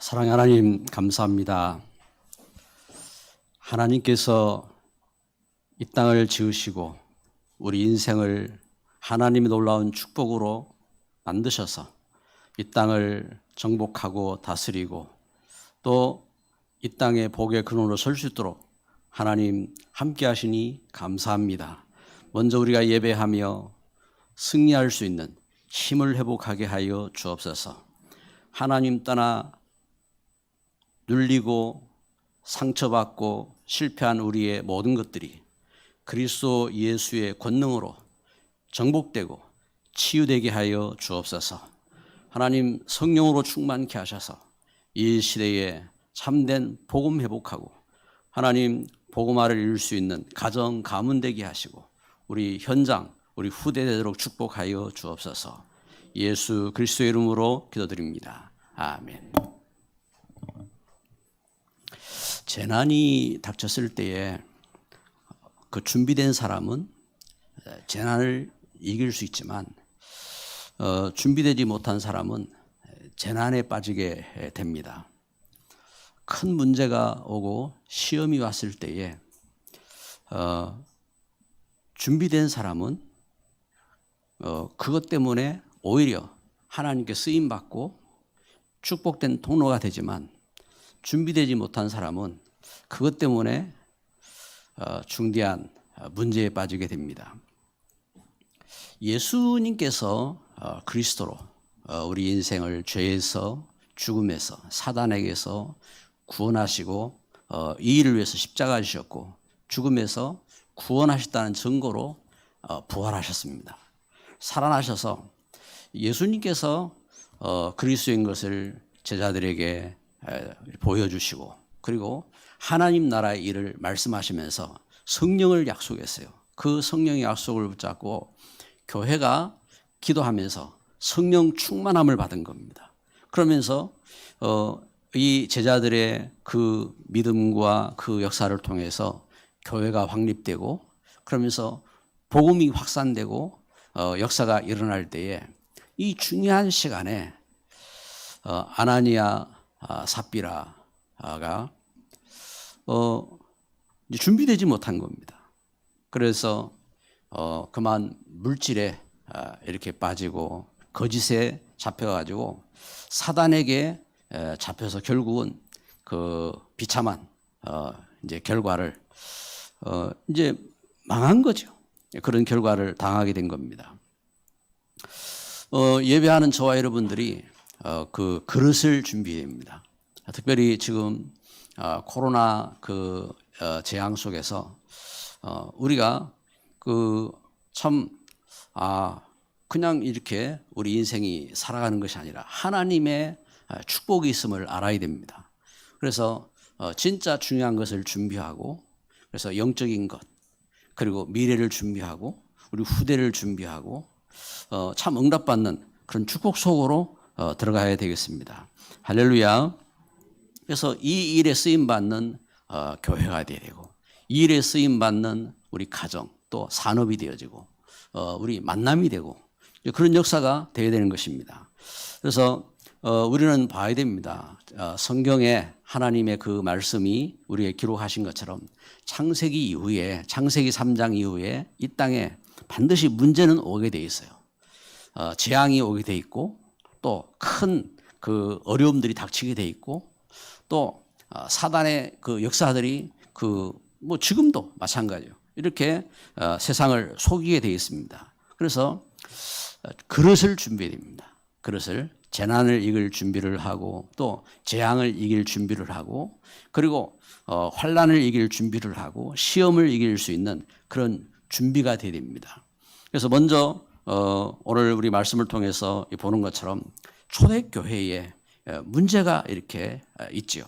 사랑의 하나님 감사합니다. 하나님께서 이 땅을 지으시고 우리 인생을 하나님의 놀라운 축복으로 만드셔서 이 땅을 정복하고 다스리고 또 이 땅의 복의 근원으로 설 수 있도록 하나님 함께 하시니 감사합니다. 먼저 우리가 예배하며 승리할 수 있는 힘을 회복하게 하여 주옵소서. 하나님 떠나 눌리고 상처받고 실패한 우리의 모든 것들이 그리스도 예수의 권능으로 정복되고 치유되게 하여 주옵소서. 하나님 성령으로 충만케 하셔서 이 시대에 참된 복음 회복하고 하나님 복음화를 이룰 수 있는 가정 가문 되게 하시고 우리 현장 우리 후대 되도록 축복하여 주옵소서. 예수 그리스도의 이름으로 기도드립니다. 아멘. 재난이 닥쳤을 때에 그 준비된 사람은 재난을 이길 수 있지만 준비되지 못한 사람은 재난에 빠지게 됩니다. 큰 문제가 오고 시험이 왔을 때에 준비된 사람은 그것 때문에 오히려 하나님께 쓰임받고 축복된 통로가 되지만 준비되지 못한 사람은 그것 때문에 중대한 문제에 빠지게 됩니다. 예수님께서 그리스도로 우리 인생을 죄에서 죽음에서 사단에게서 구원하시고 이 일을 위해서 십자가 지셨고 죽음에서 구원하셨다는 증거로 부활하셨습니다. 살아나셔서 예수님께서 그리스도인 것을 제자들에게 보여주시고 그리고 하나님 나라의 일을 말씀하시면서 성령을 약속했어요. 그 성령의 약속을 붙잡고 교회가 기도하면서 성령 충만함을 받은 겁니다. 그러면서 이 제자들의 그 믿음과 그 역사를 통해서 교회가 확립되고 그러면서 복음이 확산되고 역사가 일어날 때에 이 중요한 시간에 아나니아 삽비라가 준비되지 못한 겁니다. 그래서 그만 물질에 이렇게 빠지고 거짓에 잡혀가지고 사단에게 잡혀서 결국은 그 비참한 이제 결과를 이제 망한 거죠. 그런 결과를 당하게 된 겁니다. 예배하는 저와 여러분들이 그 그릇을 준비합니다. 특별히 지금 코로나 그 재앙 속에서 우리가 그 참 그냥 이렇게 우리 인생이 살아가는 것이 아니라 하나님의 축복이 있음을 알아야 됩니다. 그래서 진짜 중요한 것을 준비하고 그래서 영적인 것 그리고 미래를 준비하고 우리 후대를 준비하고 참 응답받는 그런 축복 속으로 들어가야 되겠습니다. 할렐루야. 그래서 이 일에 쓰임받는 교회가 되어야 되고 이 일에 쓰임받는 우리 가정 또 산업이 되어지고 우리 만남이 되고 그런 역사가 되어야 되는 것입니다. 그래서 우리는 봐야 됩니다. 성경에 하나님의 그 말씀이 우리에게 기록하신 것처럼 창세기 이후에 창세기 3장 이후에 이 땅에 반드시 문제는 오게 돼 있어요. 재앙이 오게 돼 있고 또 큰 그 어려움들이 닥치게 돼 있고 또 사단의 그 역사들이 그 뭐 지금도 마찬가지예요. 이렇게 세상을 속이게 돼 있습니다. 그래서 그릇을 준비해야 됩니다. 그릇을 재난을 이길 준비를 하고 또 재앙을 이길 준비를 하고 그리고 환난을 이길 준비를 하고 시험을 이길 수 있는 그런 준비가 돼야 됩니다. 그래서 먼저 오늘 우리 말씀을 통해서 보는 것처럼 초대교회에 문제가 이렇게 있지요.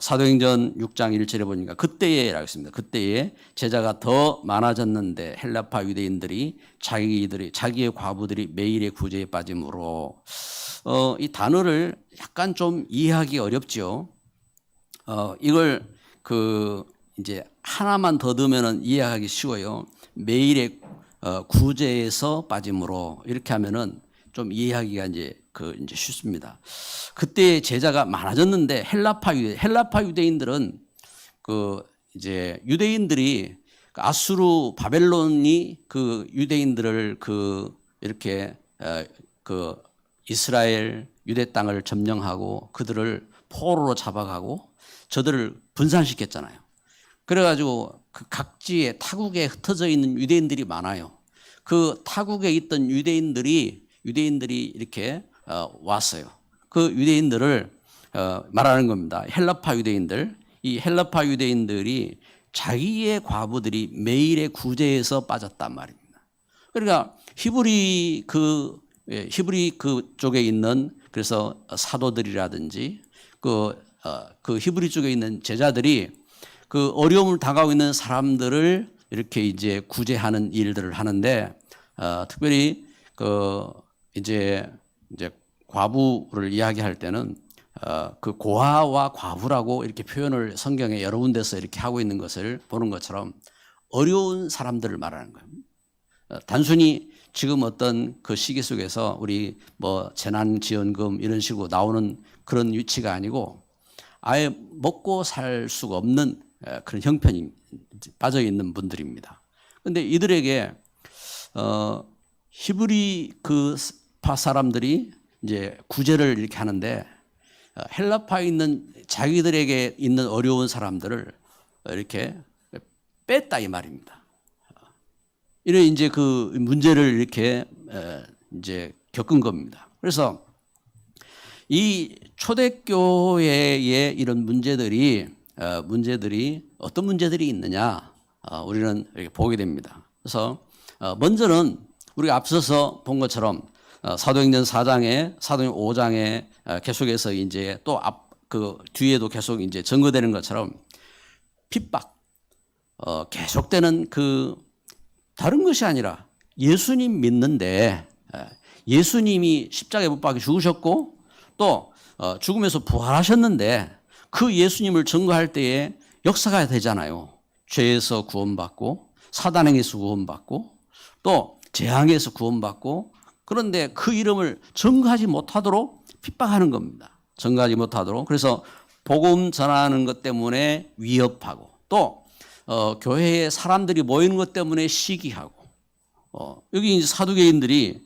사도행전 6장 1절에 보니까 그때에라고 했습니다. 그때에 제자가 더 많아졌는데 헬라파 유대인들이 자기의 과부들이 매일의 구제에 빠짐으로 이 단어를 약간 좀 이해하기 어렵죠. 이걸 그 이제 하나만 더 넣으면은 이해하기 쉬워요. 매일의 구제에서 빠짐으로 이렇게 하면은 좀 이해하기가 이제 쉽습니다. 그때 제자가 많아졌는데 헬라파 유대인들은 그 이제 유대인들이 아수르 바벨론이 그 유대인들을 그 이렇게 그 이스라엘 유대 땅을 점령하고 그들을 포로로 잡아가고 저들을 분산시켰잖아요. 그래가지고 그 각지에 타국에 흩어져 있는 유대인들이 많아요. 그 타국에 있던 유대인들이 이렇게 왔어요. 그 유대인들을 말하는 겁니다. 헬라파 유대인들. 이 헬라파 유대인들이 자기의 과부들이 매일의 구제에서 빠졌단 말입니다. 그러니까 히브리 쪽에 있는 그래서 사도들이라든지 그 히브리 쪽에 있는 제자들이 그 어려움을 당하고 있는 사람들을 이렇게 이제 구제하는 일들을 하는데 특별히 그 이제 과부를 이야기할 때는 그 고아와 과부라고 이렇게 표현을 성경에 여러 군데서 이렇게 하고 있는 것을 보는 것처럼 어려운 사람들을 말하는 거예요. 단순히 지금 어떤 그 시기 속에서 우리 뭐 재난지원금 이런 식으로 나오는 그런 위치가 아니고 아예 먹고 살 수가 없는 그런 형편이 빠져 있는 분들입니다. 그런데 이들에게 히브리 그 파 사람들이 이제 구제를 이렇게 하는데 헬라파에 있는 자기들에게 있는 어려운 사람들을 이렇게 뺐다 이 말입니다. 이래 이제 그 문제를 이렇게 이제 겪은 겁니다. 그래서 이 초대교회의 이런 문제들이 어떤 문제들이 있느냐 우리는 이렇게 보게 됩니다. 그래서 먼저는 우리가 앞서서 본 것처럼 사도행전 4장에 사도행전 5장에 계속해서 이제 또 그 뒤에도 계속 이제 증거되는 것처럼 핍박 계속되는 그 다른 것이 아니라 예수님 믿는데 예수님이 십자가에 못 박혀 죽으셨고 또 죽음에서 부활하셨는데 그 예수님을 증거할 때에 역사가 되잖아요. 죄에서 구원받고 사단행에서 구원받고 또 재앙에서 구원받고 그런데 그 이름을 증거하지 못하도록 핍박하는 겁니다. 증거하지 못하도록. 그래서 복음 전하는 것 때문에 위협하고 또 교회에 사람들이 모이는 것 때문에 시기하고 여기 이제 사두개인들이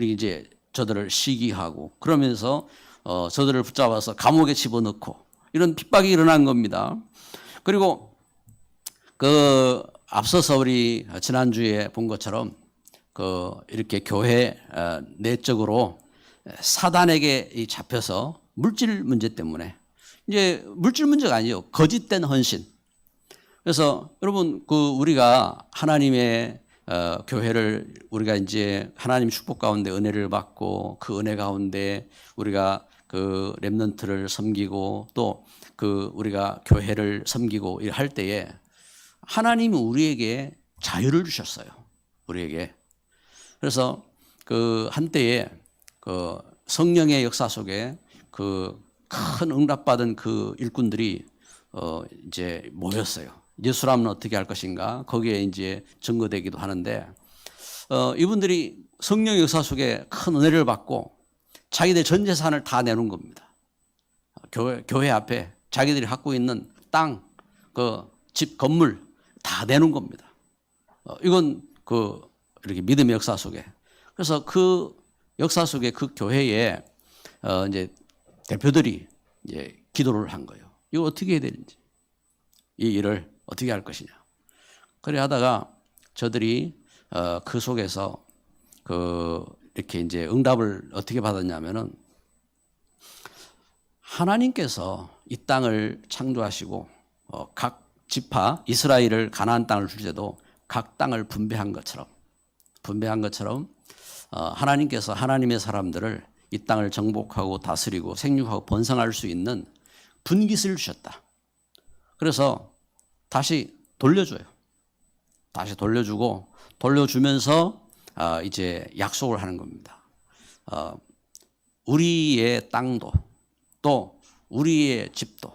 이제 저들을 시기하고 그러면서 저들을 붙잡아서 감옥에 집어넣고 이런 핍박이 일어난 겁니다. 그리고 그 앞서서 우리 지난주에 본 것처럼 이렇게 교회 내적으로 사단에게 잡혀서 물질 문제 때문에 이제 물질 문제가 아니에요. 거짓된 헌신. 그래서 여러분 우리가 하나님의 교회를 우리가 이제 하나님 축복 가운데 은혜를 받고 그 은혜 가운데 우리가 그 렘넌트를 섬기고 또 우리가 교회를 섬기고 할 때에 하나님이 우리에게 자유를 주셨어요. 우리에게. 그래서 한때에 성령의 역사 속에 큰 응답받은 그 일꾼들이 이제 모였어요. 예수라면 어떻게 할 것인가? 거기에 이제 증거되기도 하는데 이분들이 성령의 역사 속에 큰 은혜를 받고 자기들 전 재산을 다 내놓은 겁니다. 교회 앞에 자기들이 갖고 있는 땅, 집, 건물 다 내놓은 겁니다. 이건 이렇게 믿음의 역사 속에. 그래서 그 역사 속에 그 교회에 이제 대표들이 이제 기도를 한 거예요. 이거 어떻게 해야 되는지, 이 일을 어떻게 할 것이냐. 그래 하다가 저들이 그 속에서 이렇게 이제 응답을 어떻게 받았냐면은 하나님께서 이 땅을 창조하시고 각 지파 이스라엘을 가나안 땅을 줄 때도 각 땅을 분배한 것처럼 하나님께서 하나님의 사람들을 이 땅을 정복하고 다스리고 생육하고 번성할 수 있는 분깃을 주셨다. 그래서 다시 돌려줘요. 다시 돌려주고 돌려주면서 이제 약속을 하는 겁니다. 우리의 땅도 또 우리의 집도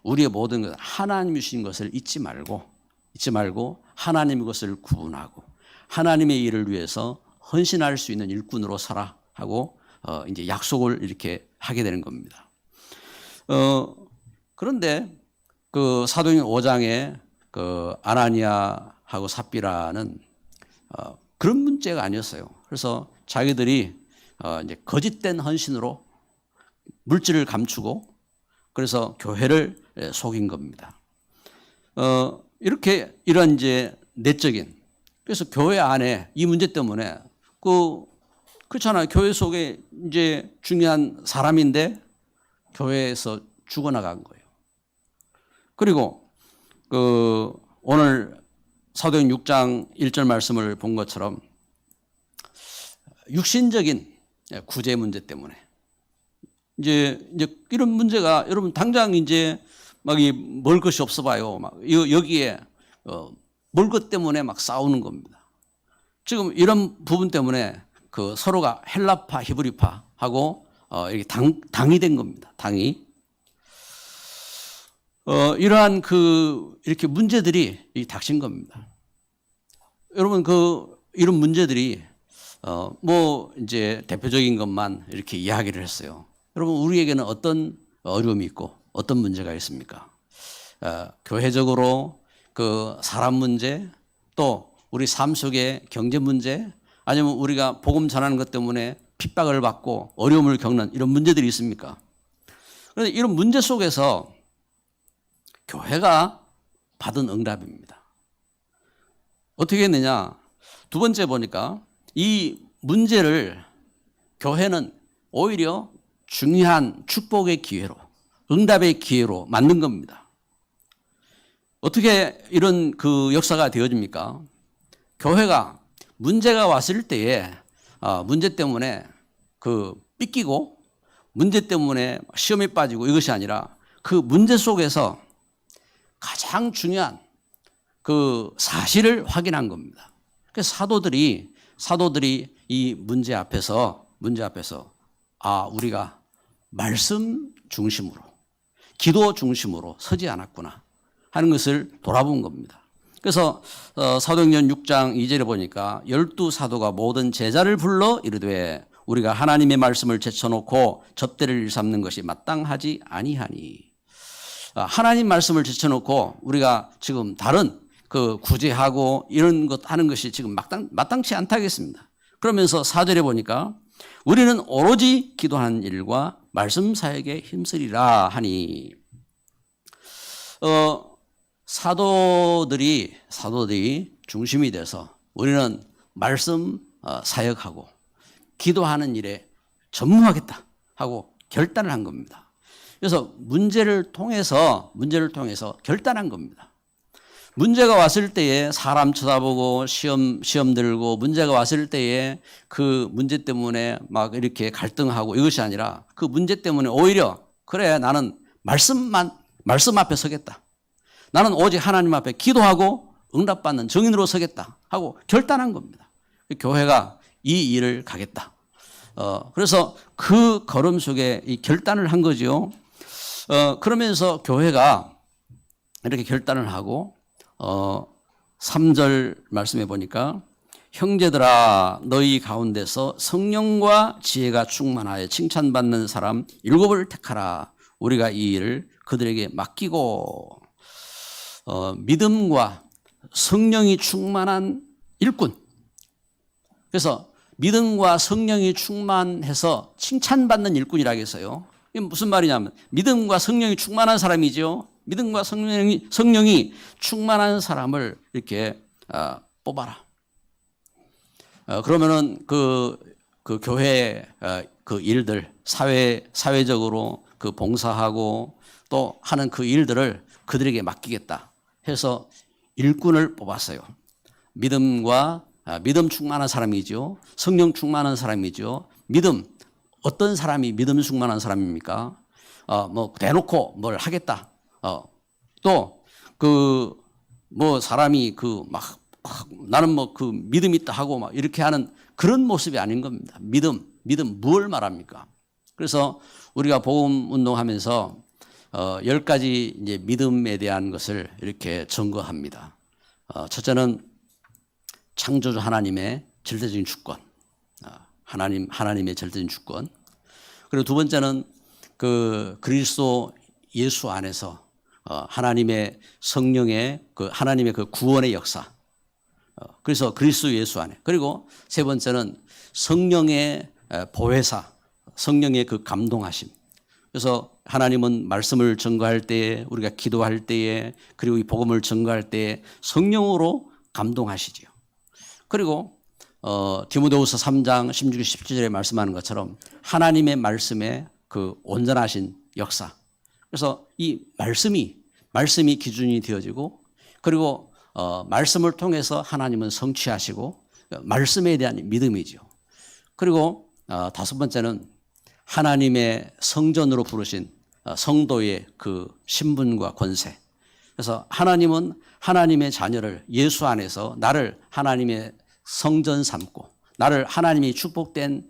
우리의 모든 것 하나님이 주신 것을 잊지 말고 하나님의 것을 구분하고 하나님의 일을 위해서 헌신할 수 있는 일꾼으로 서라. 하고 이제 약속을 이렇게 하게 되는 겁니다. 그런데 그 사도행전 5장에 그 아나니아하고 삽비라는 그런 문제가 아니었어요. 그래서 자기들이 이제 거짓된 헌신으로 물질을 감추고 그래서 교회를 속인 겁니다. 이렇게 이런 이제 내적인 그래서 교회 안에 이 문제 때문에 그렇잖아요. 교회 속에 이제 중요한 사람인데 교회에서 죽어나간 거예요. 그리고 오늘 사도행전 6장 1절 말씀을 본 것처럼 육신적인 구제 문제 때문에 이제 이런 문제가 여러분 당장 이제 막 먹을 것이 없어 봐요. 막 여기에 먹을 것 때문에 막 싸우는 겁니다. 지금 이런 부분 때문에 그 서로가 헬라파, 히브리파하고 이렇게 당이 된 겁니다. 당이. 이러한 이렇게 문제들이 닥친 겁니다. 여러분 이런 문제들이 뭐 이제 대표적인 것만 이렇게 이야기를 했어요. 여러분 우리에게는 어떤 어려움이 있고 어떤 문제가 있습니까? 교회적으로 그 사람 문제 또 우리 삶 속의 경제 문제 아니면 우리가 복음 전하는 것 때문에 핍박을 받고 어려움을 겪는 이런 문제들이 있습니까? 그런데 이런 문제 속에서 교회가 받은 응답입니다. 어떻게 했느냐? 두 번째 보니까 이 문제를 교회는 오히려 중요한 축복의 기회로 응답의 기회로 만든 겁니다. 어떻게 이런 역사가 되어집니까? 교회가 문제가 왔을 때에 문제 때문에 삐끼고 문제 때문에 시험에 빠지고 이것이 아니라 그 문제 속에서 가장 중요한 사실을 확인한 겁니다. 그래서 사도들이 이 문제 앞에서 우리가 말씀 중심으로 기도 중심으로 서지 않았구나 하는 것을 돌아본 겁니다. 그래서 사도행전 6장 2절에 보니까 12사도가 모든 제자를 불러 이르되 우리가 하나님의 말씀을 제쳐놓고 접대를 일삼는 것이 마땅하지 아니하니. 하나님 말씀을 제쳐놓고 우리가 지금 다른 구제하고 이런 것 하는 것이 지금 마땅치 않다 하겠습니다. 그러면서 4절에 보니까 우리는 오로지 기도하는 일과 말씀 사역에 힘쓰리라 하니. 사도들이 중심이 돼서 우리는 말씀 사역하고 기도하는 일에 전무하겠다 하고 결단을 한 겁니다. 그래서 문제를 통해서 결단한 겁니다. 문제가 왔을 때에 사람 쳐다보고 시험 들고 문제가 왔을 때에 그 문제 때문에 막 이렇게 갈등하고 이것이 아니라 그 문제 때문에 오히려 그래 나는 말씀 앞에 서겠다. 나는 오직 하나님 앞에 기도하고 응답받는 증인으로 서겠다 하고 결단한 겁니다. 교회가 이 일을 가겠다. 그래서 그 걸음 속에 이 결단을 한 거죠. 그러면서 교회가 이렇게 결단을 하고 3절 말씀해 보니까 형제들아 너희 가운데서 성령과 지혜가 충만하여 칭찬받는 사람 7을 택하라. 우리가 이 일을 그들에게 맡기고 믿음과 성령이 충만한 일꾼. 그래서 믿음과 성령이 충만해서 칭찬받는 일꾼이라고 했어요. 이게 무슨 말이냐면 믿음과 성령이 충만한 사람이죠. 믿음과 성령이 충만한 사람을 이렇게 뽑아라. 그러면은 그 교회 일들 사회적으로 봉사하고 또 하는 그 일들을 그들에게 맡기겠다 해서 일꾼을 뽑았어요. 믿음 충만한 사람이죠. 성령 충만한 사람이죠. 어떤 사람이 믿음 충만한 사람입니까? 뭐 대놓고 뭘 하겠다. 또 사람이 나는 믿음 있다 하고 막 이렇게 하는 그런 모습이 아닌 겁니다. 믿음 뭘 말합니까? 그래서 우리가 복음 운동하면서 10가지 이제 믿음에 대한 것을 이렇게 증거합니다. 첫째는 창조주 하나님의 절대적인 주권. 하나님의 절대적인 주권. 그리고 두 번째는 그 그리스도 예수 안에서 하나님의 성령의 하나님의 그 구원의 역사. 그래서 그리스도 예수 안에. 그리고 세 번째는 성령의 보혜사, 성령의 그 감동하심. 그래서 하나님은 말씀을 전가할 때에, 우리가 기도할 때에, 그리고 이 복음을 전가할 때에 성령으로 감동하시지요. 그리고 디모데후서 3장 16, 17절에 말씀하는 것처럼 하나님의 말씀의 그 온전하신 역사. 그래서 이 말씀이 기준이 되어지고, 그리고 말씀을 통해서 하나님은 성취하시고, 말씀에 대한 믿음이죠. 그리고 다섯 번째는 하나님의 성전으로 부르신 성도의 그 신분과 권세. 그래서 하나님은 하나님의 자녀를 예수 안에서 나를 하나님의 성전 삼고, 나를 하나님이 축복된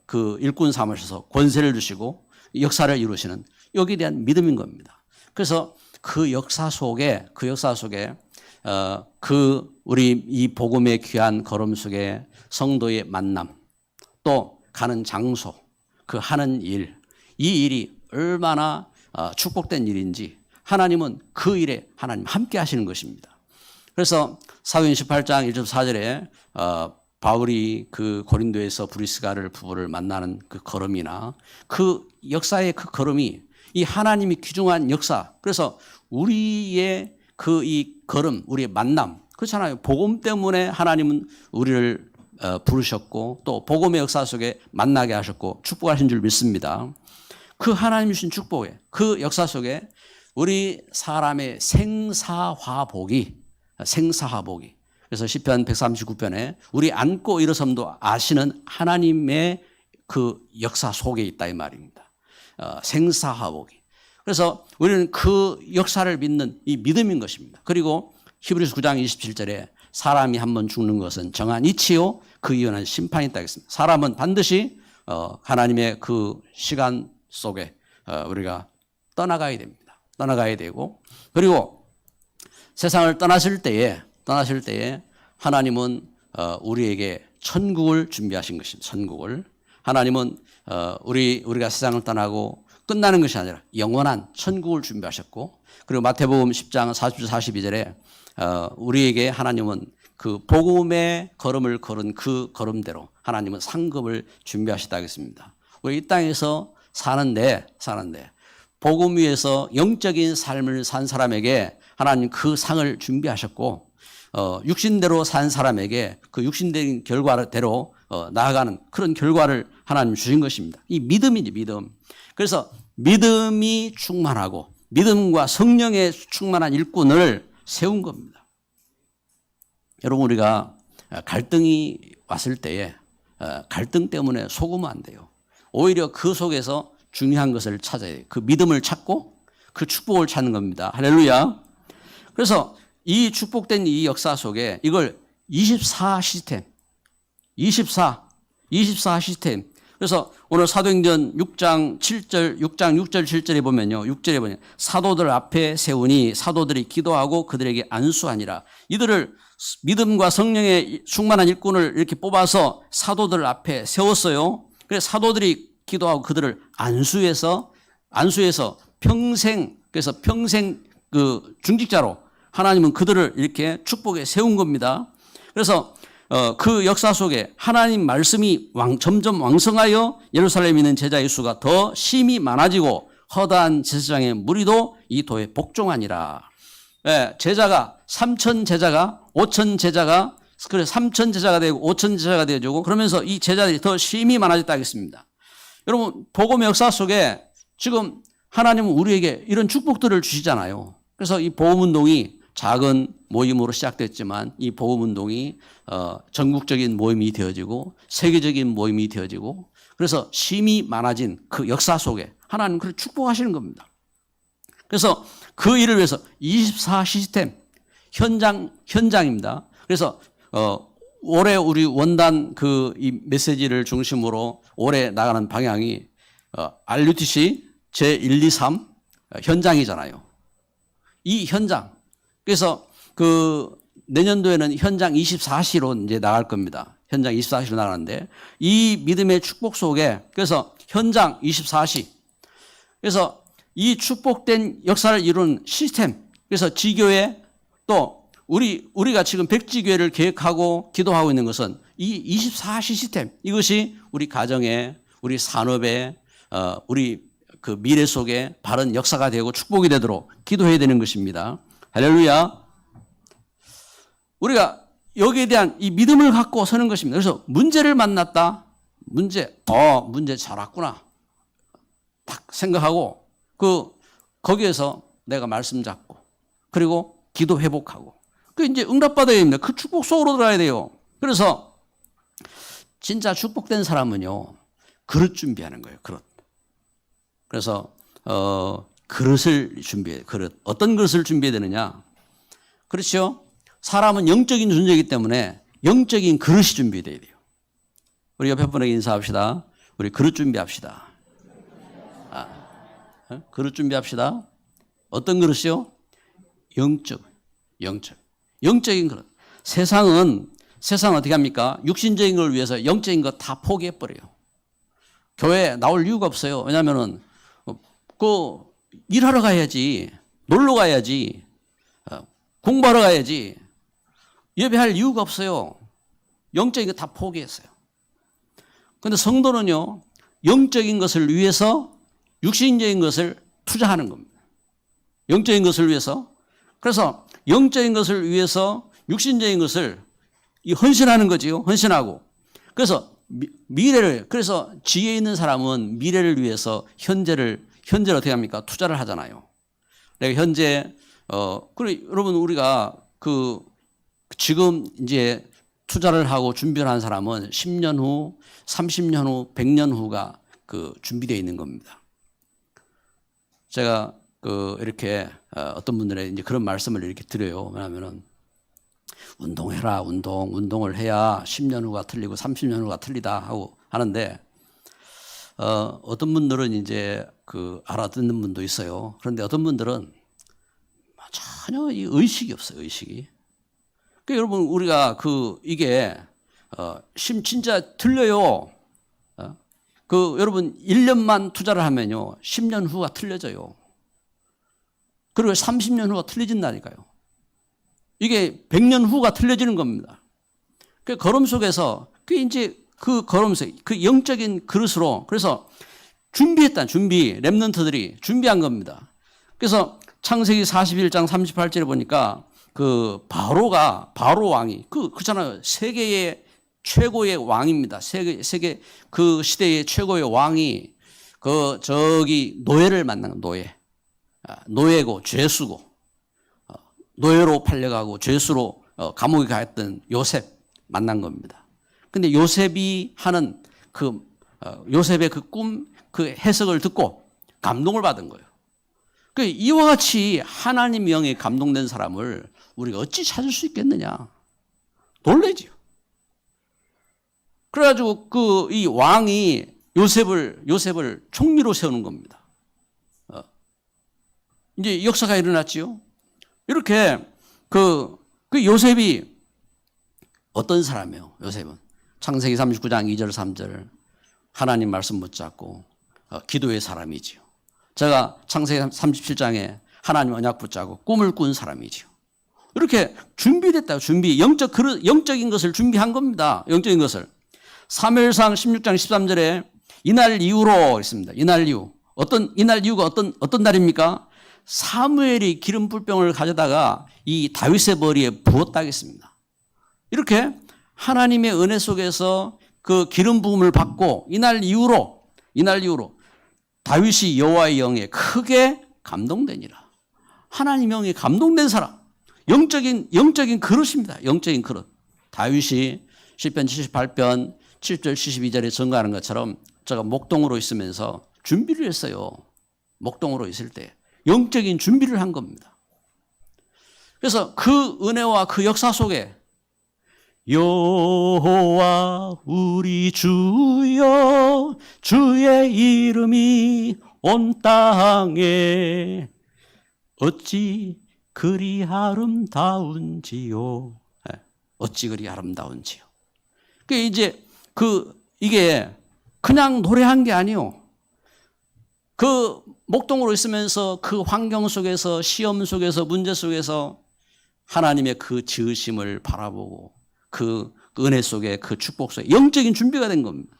그 일꾼 삼으셔서 권세를 주시고 역사를 이루시는, 여기에 대한 믿음인 겁니다. 그래서 그 역사 속에 우리 이 복음의 귀한 걸음 속에 성도의 만남, 또 가는 장소, 그 하는 일, 이 일이 얼마나 축복된 일인지 하나님은 그 일에 하나님 함께 하시는 것입니다. 그래서 사도행 18장 1절 4절에 바울이 그 고린도에서 브리스가를 부부를 만나는 그 걸음이나 그 역사의 그 걸음이 이 하나님이 귀중한 역사. 그래서 우리의 그 이 걸음, 우리의 만남, 그렇잖아요. 복음 때문에 하나님은 우리를 부르셨고 또 복음의 역사 속에 만나게 하셨고 축복하신 줄 믿습니다. 그 하나님 주신 축복에, 그 역사 속에 우리 사람의 생사화복이, 그래서 시편 139편에 우리 안고 일어섬도 아시는 하나님의 그 역사 속에 있다 이 말입니다. 생사화복이. 그래서 우리는 그 역사를 믿는 이 믿음인 것입니다. 그리고 히브리서 9장 27절에 사람이 한번 죽는 것은 정한 이치요 그 이유는 심판이 있다 했습니다. 사람은 반드시 하나님의 그 시간 속에 우리가 떠나가야 됩니다. 떠나가야 되고, 그리고 세상을 떠나실 때에 하나님은 우리에게 천국을 준비하신 것입니다. 천국을. 하나님은 우리가 세상을 떠나고 끝나는 것이 아니라 영원한 천국을 준비하셨고, 그리고 마태복음 10장 40절 42절에 우리에게 하나님은 그 복음의 걸음을 걸은 그 걸음대로 하나님은 상급을 준비하시다 하겠습니다. 우리 이 땅에서 사는데 복음 위에서 영적인 삶을 산 사람에게 하나님 그 상을 준비하셨고, 육신대로 산 사람에게 그 육신적인 결과대로 나아가는 그런 결과를 하나님 주신 것입니다. 이 믿음이지, 믿음. 그래서 믿음이 충만하고 믿음과 성령에 충만한 일꾼을 세운 겁니다. 여러분, 우리가 갈등이 왔을 때에 갈등 때문에 속으면 안 돼요. 오히려 그 속에서 중요한 것을 찾아야 돼요. 그 믿음을 찾고 그 축복을 찾는 겁니다. 할렐루야. 그래서 이 축복된 이 역사 속에 이걸 24 시스템. 그래서 오늘 사도행전 6장 6절 7절에 보면요. 6절에 보면 사도들 앞에 세우니 사도들이 기도하고 그들에게 안수하니라. 이들을 믿음과 성령의 충만한 일꾼을 이렇게 뽑아서 사도들 앞에 세웠어요. 그래서 사도들이 기도하고 그들을 안수해서 평생 그 중직자로 하나님은 그들을 이렇게 축복에 세운 겁니다. 그래서 그 역사 속에 하나님 말씀이 점점 왕성하여 예루살렘에 있는 제자의 수가 더 심히 많아지고 허다한 제사장의 무리도 이 도에 복종하니라. 제자가 3천 제자가 5천 제자가 그래 3천 제자가 되고 5천 제자가 되어지고 그러면서 이 제자들이 더 심히 많아졌다 하겠습니다. 여러분, 복음의 역사 속에 지금 하나님은 우리에게 이런 축복들을 주시잖아요. 그래서 이 복음운동이 작은 모임으로 시작됐지만 이 복음운동이 전국적인 모임이 되어지고 세계적인 모임이 되어지고, 그래서 심히 많아진 그 역사 속에 하나님 그를 축복하시는 겁니다. 그래서 그 일을 위해서 24 시스템 현장입니다. 그래서 올해 우리 원단 이 메시지를 중심으로 올해 나가는 방향이 RUTC 제1, 2, 3 현장이잖아요. 이 현장. 그래서 그 내년도에는 현장 24시로 이제 나갈 겁니다. 현장 24시로 나가는데 이 믿음의 축복 속에 그래서 현장 24시 그래서 이 축복된 역사를 이루는 시스템 그래서 지교회 또 우리가 지금 백지교회를 계획하고 기도하고 있는 것은 이 24시 시스템 이것이 우리 가정에 우리 산업에 우리 그 미래 속에 바른 역사가 되고 축복이 되도록 기도해야 되는 것입니다. 할렐루야. 우리가 여기에 대한 이 믿음을 갖고 서는 것입니다. 그래서 문제를 만났다. 문제 잘 왔구나. 딱 생각하고 거기에서 내가 말씀 잡고 그리고 기도 회복하고 그 이제 응답받아야 됩니다. 그 축복 속으로 들어가야 돼요. 그래서 진짜 축복된 사람은요. 그릇 준비하는 거예요. 그릇. 그래서 그릇을 준비해. 그릇. 어떤 그릇을 준비해야 되느냐? 그렇죠? 사람은 영적인 존재이기 때문에 영적인 그릇이 준비돼야 돼요. 우리 옆에 분에게 인사합시다. 우리 그릇 준비합시다. 그릇 준비합시다. 어떤 그릇이요? 영적인 그릇. 세상은 어떻게 합니까? 육신적인 걸 위해서 영적인 거 다 포기해버려요. 교회 나올 이유가 없어요. 왜냐하면은 일하러 가야지, 놀러 가야지, 공부하러 가야지. 예배할 이유가 없어요. 영적인 거 다 포기했어요. 그런데 성도는요, 영적인 것을 위해서 육신적인 것을 투자하는 겁니다. 영적인 것을 위해서. 그래서 영적인 것을 위해서 육신적인 것을 헌신하는 거지요. 헌신하고. 그래서 그래서 지혜 있는 사람은 미래를 위해서 현재를 어떻게 합니까? 투자를 하잖아요. 내가 현재, 여러분, 우리가 지금 이제 투자를 하고 준비를 한 사람은 10년 후, 30년 후, 100년 후가 준비되어 있는 겁니다. 제가 이렇게 어떤 분들의 이제 그런 말씀을 이렇게 드려요. 왜냐하면은 운동해라, 운동을 해야 10년 후가 틀리고 30년 후가 틀리다 하고 하는데, 어떤 분들은 이제 알아듣는 분도 있어요. 그런데 어떤 분들은 전혀 이 의식이 없어요, 의식이. 그러니까 여러분, 우리가 이게, 진짜 틀려요. 여러분, 1년만 투자를 하면요, 10년 후가 틀려져요. 그리고 30년 후가 틀려진다니까요. 이게 100년 후가 틀려지는 겁니다. 그 걸음 속에서, 걸음 속, 영적인 그릇으로, 그래서 렘넌트들이 준비한 겁니다. 그래서 창세기 41장 38절에 보니까 바로 왕이, 그렇잖아요. 세계의 최고의 왕입니다. 세계 그 시대의 최고의 왕이 노예를 만난 노예. 노예고 죄수고 노예로 팔려가고 죄수로 감옥에 가했던 요셉 만난 겁니다. 근데 요셉이 하는 요셉의 해석을 듣고 감동을 받은 거예요. 이와 같이 하나님 영에 감동된 사람을 우리가 어찌 찾을 수 있겠느냐? 놀라지요. 그래가지고 이 왕이 요셉을 총리로 세우는 겁니다. 이제 역사가 일어났지요. 이렇게 요셉이 어떤 사람이에요? 요셉은 창세기 39장 2절 3절 하나님 말씀 붙잡고 기도의 사람이지요. 제가 창세기 37장에 하나님 언약 붙잡고 꿈을 꾼 사람이지요. 이렇게 준비됐다고. 영적인 것을 준비한 겁니다. 영적인 것을. 사무엘상 16장 13절에 이날 이후로 있습니다. 이날 이후가 어떤 날입니까? 사무엘이 기름 불병을 가져다가 이 다윗의 머리에 부었다 하겠습니다. 이렇게 하나님의 은혜 속에서 그 기름 부음을 받고 이날 이후로 다윗이 여호와의 영에 크게 감동되니라. 하나님 영에 감동된 사람. 영적인 그릇입니다. 영적인 그릇. 다윗이 시편 78편 7절 72절에 증거하는 것처럼 제가 목동으로 있으면서 준비를 했어요. 목동으로 있을 때 영적인 준비를 한 겁니다. 그래서 그 은혜와 그 역사 속에 여호와 우리 주여 주의 이름이 온 땅에 어찌 그리 아름다운지요. 어찌 그리 아름다운지요. 이제 이게 그냥 노래한 게 아니요. 그 목동으로 있으면서 그 환경 속에서 시험 속에서 문제 속에서 하나님의 그 지으심을 바라보고 그 은혜 속에 그 축복 속에 영적인 준비가 된 겁니다.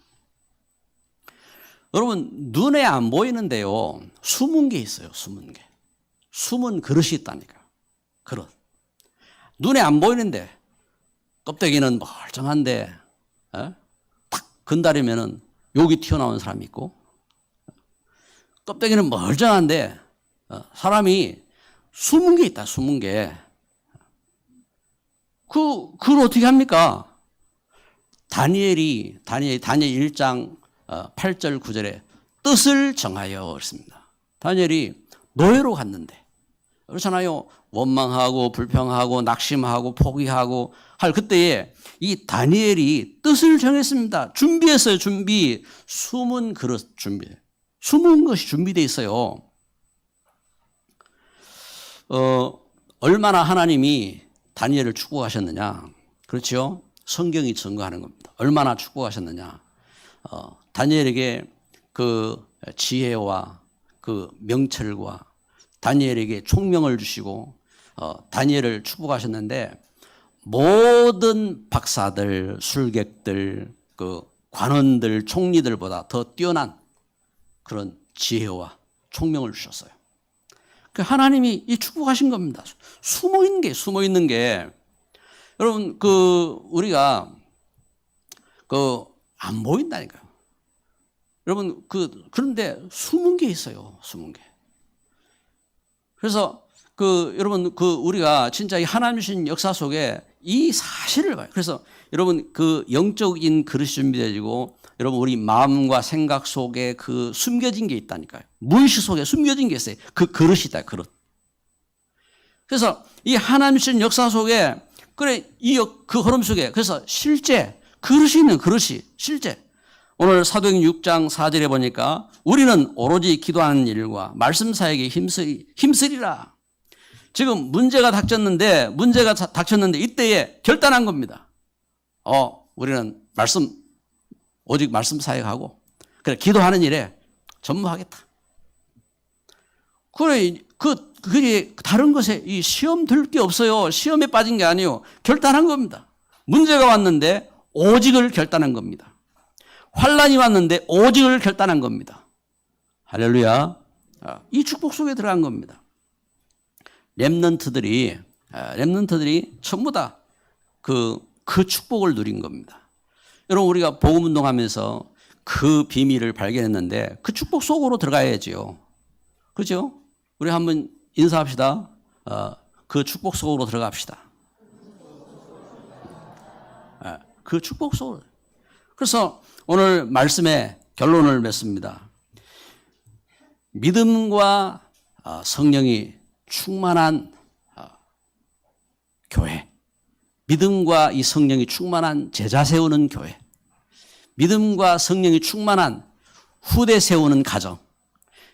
여러분 눈에 안 보이는데요. 숨은 게 있어요. 숨은 게. 숨은 그릇이 있다니까요. 그릇. 눈에 안 보이는데 껍데기는 멀쩡한데 탁 건드리면은 여기 튀어나온 사람이 있고 껍데기는 멀쩡한데 사람이 숨은 게 있다. 숨은 게. 그걸 어떻게 합니까? 다니엘 1장 8절 9절에 뜻을 정하여 그랬습니다. 다니엘이 노예로 갔는데 그렇잖아요. 원망하고 불평하고 낙심하고 포기하고 할 그때에 이 다니엘이 뜻을 정했습니다. 준비했어요. 준비. 숨은 그릇 준비. 숨은 것이 준비되어 있어요. 얼마나 하나님이 다니엘을 축복하셨느냐. 그렇죠? 성경이 증거하는 겁니다. 얼마나 축복하셨느냐. 다니엘에게 그 지혜와 그 명철과 다니엘에게 총명을 주시고 다니엘을 축복하셨는데 모든 박사들, 술객들, 그 관원들, 총리들보다 더 뛰어난 그런 지혜와 총명을 주셨어요. 그 하나님이 이 축복하신 겁니다. 숨어 있는 게 여러분 우리가 안 보인다니까요. 여러분 그런데 숨은 게 있어요. 숨은 게. 그래서 여러분 우리가 진짜 이 하나님 주신 역사 속에 이 사실을 봐요. 그래서 여러분 영적인 그릇이 준비되고 여러분 우리 마음과 생각 속에 숨겨진 게 있다니까요. 무의식 속에 숨겨진 게 있어요. 그 그릇이다. 그릇. 그래서 이 하나님 주신 역사 속에 그 흐름 속에 그래서 실제 그릇이 있는 그릇이 실제 오늘 사도행전 6장 4절에 보니까 우리는 오로지 기도하는 일과 말씀 사역에 힘쓰리라. 지금 문제가 닥쳤는데 이때에 결단한 겁니다. 우리는 오직 말씀 사역하고 그래 기도하는 일에 전무하겠다. 그게 다른 것에 이 시험 들 게 없어요. 시험에 빠진 게 아니에요. 결단한 겁니다. 문제가 왔는데 오직을 결단한 겁니다. 환란이 왔는데 오직을 결단한 겁니다. 할렐루야. 이 축복 속에 들어간 겁니다. 렘넌트들이 전부 다 그 축복을 누린 겁니다. 여러분 우리가 복음 운동하면서 그 비밀을 발견했는데 그 축복 속으로 들어가야지요. 그렇죠? 우리 한번 인사합시다. 그 축복 속으로 들어갑시다. 그 축복 속으로. 그래서 오늘 말씀의 결론을 맺습니다. 믿음과 성령이 충만한 교회. 믿음과 이 성령이 충만한 제자 세우는 교회. 믿음과 성령이 충만한 후대 세우는 가정.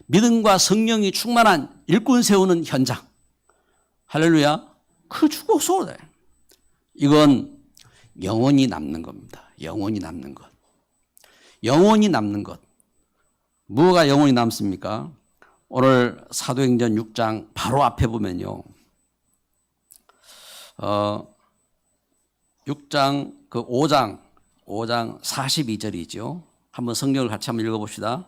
믿음과 성령이 충만한 일꾼 세우는 현장. 할렐루야. 그 축복 속으로. 이건 영원히 남는 겁니다. 영원히 남는 것. 영원히 남는 것. 무엇가 영원히 남습니까? 오늘 사도행전 6장 바로 앞에 보면요. 6장 5장 42절이죠. 한번 성경을 같이 한번 읽어봅시다.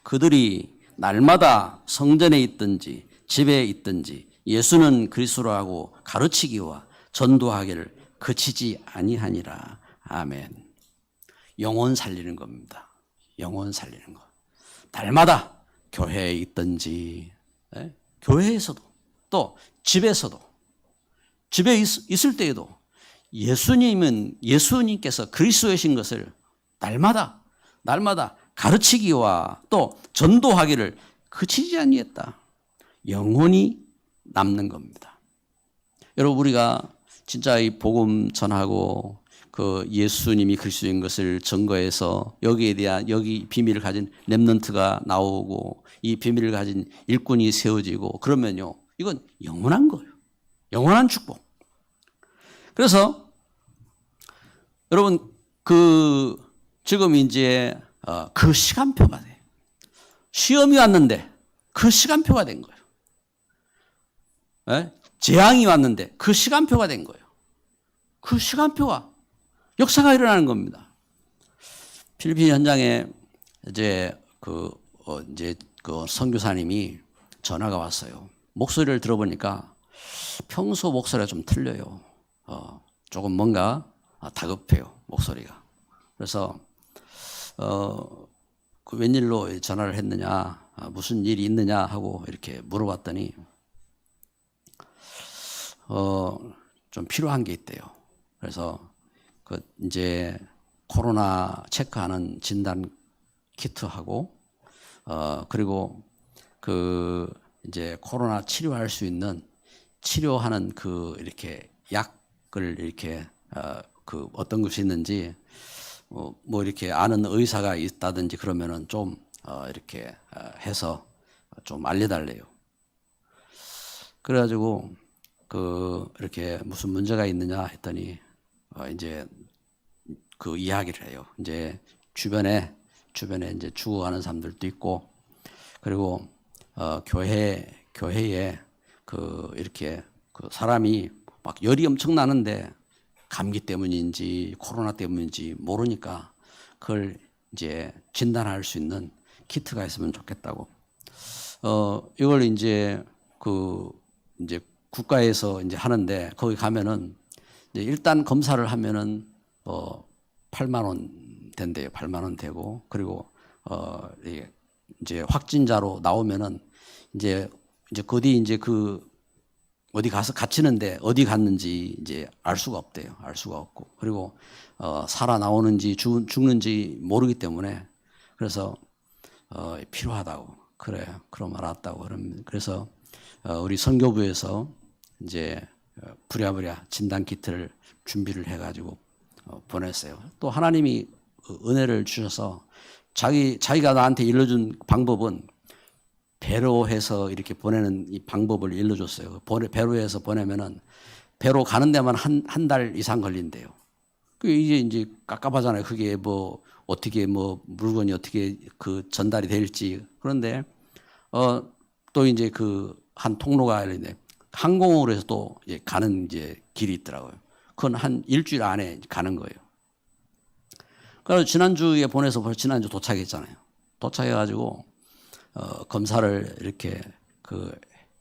그들이 날마다 성전에 있든지 집에 있든지 예수는 그리스도라고 가르치기와 전도하기를 그치지 아니하니라. 아멘. 영혼 살리는 겁니다. 영혼 살리는 것. 날마다 교회에 있든지 교회에서도 또 집에서도 집에 있을 때에도 예수님께서 그리스도이신 것을 날마다 가르치기와 또 전도하기를 그치지 아니했다. 영원히 남는 겁니다. 여러분 우리가 진짜 이 복음 전하고 그 예수님이 그리스도인 것을 증거해서 여기에 대한 여기 비밀을 가진 렘넌트가 나오고 이 비밀을 가진 일꾼이 세워지고 그러면요. 이건 영원한 거예요. 영원한 축복. 그래서 여러분 지금 이제 그 시간표가 돼. 시험이 왔는데 그 시간표가 된 거예요. 예? 재앙이 왔는데 그 시간표가 된 거예요. 그 시간표가 역사가 일어나는 겁니다. 필리핀 현장에 이제 이제 그 선교사님이 전화가 왔어요. 목소리를 들어보니까 평소 목소리가 좀 틀려요. 조금 뭔가 다급해요, 목소리가. 그래서 그 웬일로 전화를 했느냐, 무슨 일이 있느냐 하고 이렇게 물어봤더니 좀 필요한 게 있대요. 그래서 이제 코로나 체크하는 진단 키트하고 그리고 이제 코로나 치료할 수 있는 치료하는 이렇게 약을 이렇게 어떤 것이 있는지 뭐 이렇게 아는 의사가 있다든지 그러면은 좀 이렇게 해서 좀 알려달래요. 그래가지고 이렇게 무슨 문제가 있느냐 했더니 이제 이야기를 해요. 이제 주변에 이제 죽어가는 사람들도 있고 그리고 교회에 이렇게 사람이 막 열이 엄청 나는데 감기 때문인지 코로나 때문인지 모르니까 그걸 이제 진단할 수 있는 키트가 있으면 좋겠다고. 이걸 이제 이제 국가에서 이제 하는데 거기 가면은 이제 일단 검사를 하면은 8만 원 된대요. 8만 원 되고 그리고 이제 확진자로 나오면은 이제 어디 이제 어디 가서 갇히는데 어디 갔는지 이제 알 수가 없대요. 알 수가 없고 그리고 살아 나오는지 죽는지 모르기 때문에 그래서 필요하다고. 그래, 그럼 알았다고. 그래서 우리 선교부에서 이제 부랴부랴 진단 키트를 준비를 해가지고 보냈어요. 또 하나님이 은혜를 주셔서 자기가 나한테 일러준 방법은 배로 해서 이렇게 보내는 이 방법을 일러줬어요. 배로 해서 보내면은 배로 가는 데만 한 달 이상 걸린대요. 이제 깝깝하잖아요. 그게 어떻게 물건이 어떻게 전달이 될지. 그런데 또 이제 한 통로가 있는데 항공으로 해서 또 가는 이제 길이 있더라고요. 그건 한 일주일 안에 가는 거예요. 그래서 지난주에 보내서 벌써 지난주 도착했잖아요. 도착해가지고 검사를 이렇게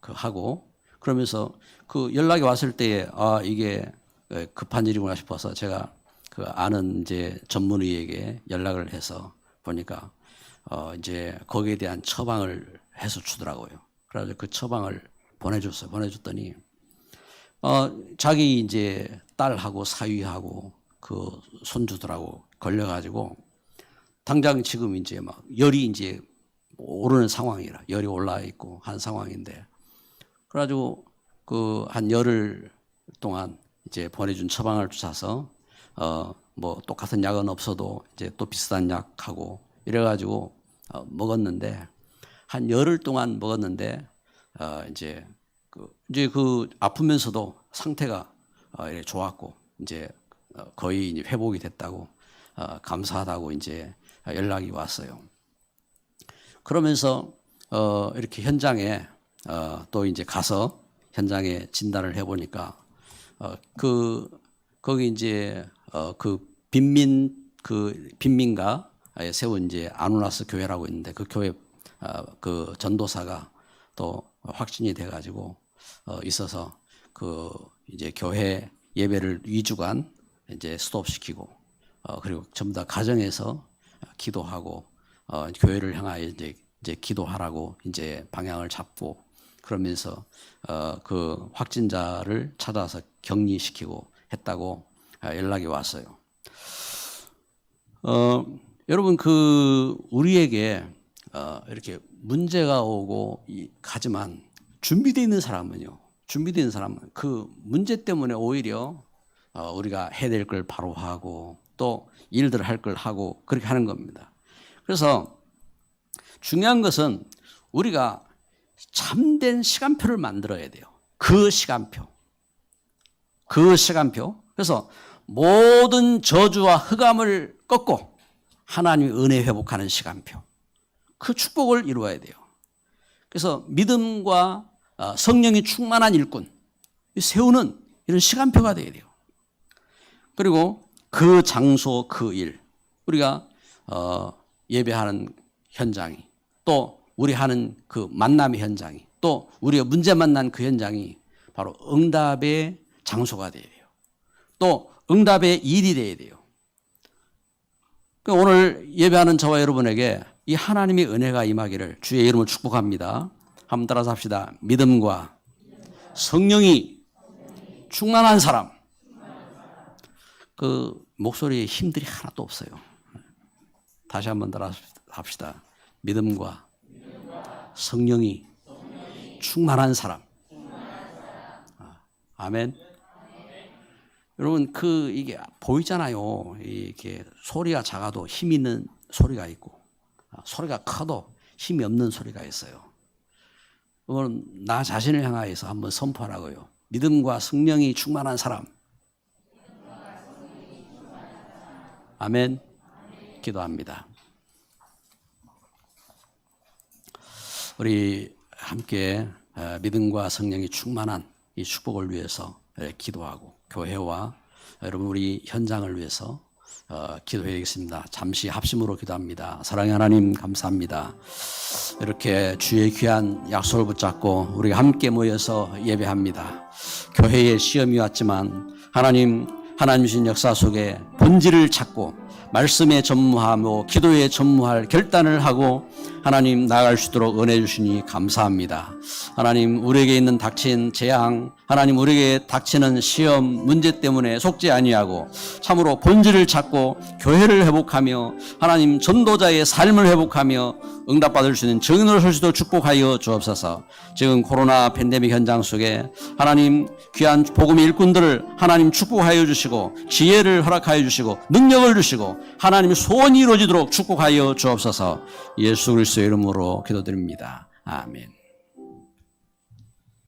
하고 그러면서 연락이 왔을 때에 이게 급한 일이구나 싶어서 제가 아는 이제 전문의에게 연락을 해서 보니까 이제 거기에 대한 처방을 해서 주더라고요. 그래서 그 처방을 보내줬어요. 보내줬더니 자기 이제 딸하고 사위하고 손주들하고 걸려가지고 당장 지금 이제 막 열이 이제 오르는 상황이라 열이 올라 있고 한 상황인데 그래가지고 한 열흘 동안 이제 보내준 처방을 주사서 똑같은 약은 없어도 이제 또 비슷한 약하고 이래가지고 먹었는데 한 열흘 동안 먹었는데 이제 아프면서도 상태가 좋았고 이제 거의 이제 회복이 됐다고 감사하다고 이제 연락이 왔어요. 그러면서 이렇게 현장에 또 이제 가서 현장에 진단을 해보니까 거기 이제 빈민가에 세운 이제 아누나스 교회라고 있는데 그 교회 전도사가 또 확진이 돼가지고 있어서 이제 교회 예배를 2주간 이제 스톱시키고 그리고 전부 다 가정에서 기도하고 교회를 향하여 이제 기도하라고 이제 방향을 잡고 그러면서 확진자를 찾아서 격리시키고 했다고 연락이 왔어요. 여러분 우리에게 이렇게 문제가 오고 가지만 준비되어 있는 사람은요. 준비되어 있는 사람은 그 문제 때문에 오히려 우리가 해야 될 걸 바로 하고 또 일들을 할 걸 하고 그렇게 하는 겁니다. 그래서 중요한 것은 우리가 참된 시간표를 만들어야 돼요. 그 시간표. 그래서 모든 저주와 흑암을 꺾고 하나님의 은혜 회복하는 시간표. 그 축복을 이루어야 돼요. 그래서 믿음과 성령이 충만한 일꾼 세우는 이런 시간표가 돼야 돼요. 그리고 그 장소, 그 일, 우리가 예배하는 현장이, 또 우리 하는 그 만남의 현장이, 또 우리가 문제 만난 그 현장이 바로 응답의 장소가 돼야 돼요. 또 응답의 일이 돼야 돼요. 오늘 예배하는 저와 여러분에게 이 하나님의 은혜가 임하기를 주의 이름으로 축복합니다. 한번 따라서 합시다. 믿음과 성령이 충만한 사람. 그 목소리에 힘들이 하나도 없어요. 다시 한번 따라서 합시다. 믿음과 성령이 충만한 사람. 아멘. 여러분, 이게 보이잖아요. 이렇게 소리가 작아도 힘 있는 소리가 있고, 소리가 커도 힘이 없는 소리가 있어요. 오늘 나 자신을 향하여서 한번 선포하라고요. 믿음과 성령이 충만한 사람. 아멘. 기도합니다. 우리 함께 믿음과 성령이 충만한 이 축복을 위해서 기도하고 교회와 여러분 우리 현장을 위해서 기도해야겠습니다. 잠시 합심으로 기도합니다. 사랑의 하나님 감사합니다. 이렇게 주의 귀한 약속을 붙잡고 우리가 함께 모여서 예배합니다. 교회에 시험이 왔지만 하나님 주신 역사 속에 본질을 찾고 말씀에 전무하며 기도에 전무할 결단을 하고 하나님 나아갈 수 있도록 은혜 주시니 감사합니다. 하나님 우리에게 있는 닥친 재앙, 하나님 우리에게 닥치는 시험 문제 때문에 속지 아니하고 참으로 본질을 찾고 교회를 회복하며 하나님 전도자의 삶을 회복하며 응답받을 수 있는 증인으로 설 수 있도록 축복하여 주옵소서. 지금 코로나 팬데믹 현장 속에 하나님 귀한 복음의 일꾼들을 하나님 축복하여 주시고 지혜를 허락하여 주시고 능력을 주시고 하나님의 소원이 이루어지도록 축복하여 주옵소서. 예수 그리스도의 이름으로 기도드립니다. 아멘.